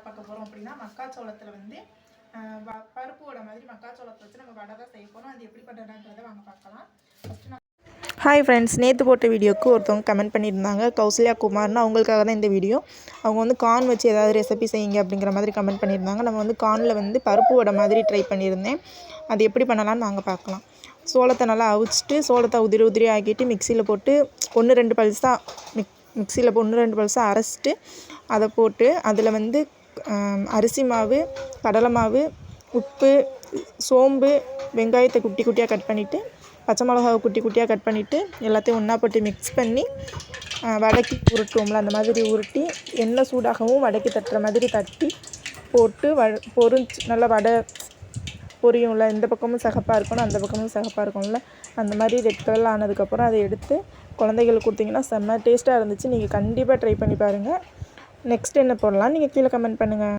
பார்க்க போகிறோம் அப்படின்னா மக்காச்சோளத்தில் வந்து பருப்பு வடை மாதிரி மக்காச்சோளத்தை வச்சு நம்ம வடை தான் செய்ய போகிறோம். அது எப்படி பண்ணுறதுன்றதை வாங்க பார்க்கலாம். ஃபஸ்ட்டு ஹாய் ஃப்ரெண்ட்ஸ், நேற்று போட்ட வீடியோக்கு ஒருத்தவங்க கமெண்ட் பண்ணியிருந்தாங்க, கௌசல்யா குமார்னு. அவங்களுக்காக தான் இந்த வீடியோ. அவங்க வந்து கார்ன் வச்சு ஏதாவது ரெசிபி செய்யுங்க அப்படிங்கிற மாதிரி கமெண்ட் பண்ணியிருந்தாங்க. நம்ம வந்து கார்னில் வந்து பருப்பு வடை மாதிரி ட்ரை பண்ணியிருந்தேன். அது எப்படி பண்ணலான்னு வாங்க பார்க்கலாம். சோளத்தை நல்லா அவிச்சிட்டு சோளத்தை உதிரி ஆக்கிட்டு மிக்சியில் போட்டு 1-2 பல்ஸாக மிக்சியில் 1-2 பல்ஸாக அரைச்சிட்டு அதை போட்டு அதில் வந்து அரிசி மாவு, கடலை மாவு, உப்பு, சோம்பு, வெங்காயத்தை குட்டி குட்டியாக கட் பண்ணிவிட்டு பச்சை மிளகாவை குட்டி குட்டியாக கட் பண்ணிவிட்டு எல்லாத்தையும் ஒன்றா போட்டு மிக்ஸ் பண்ணி வடைக்கு உருட்டுவோம்ல அந்த மாதிரி உருட்டி எண்ணெய் சூடாகவும் வடைக்கு தட்டுற மாதிரி தட்டி போட்டு பொரிஞ்சு நல்லா வடை பொரியும்ல, இந்த பக்கமும் சகப்பாக இருக்கணும் அந்த பக்கமும் சகப்பாக இருக்கும்ல, அந்த மாதிரி ரெட் கலரில் ஆனதுக்கப்புறம் அதை எடுத்து குழந்தைகளுக்கு கொடுத்தீங்கன்னா செம்ம டேஸ்ட்டாக இருந்துச்சு. நீங்கள் கண்டிப்பாக ட்ரை பண்ணி பாருங்கள். நெக்ஸ்ட் என்ன போடலாம் நீங்கள் கீழே கமெண்ட் பண்ணுங்கள்.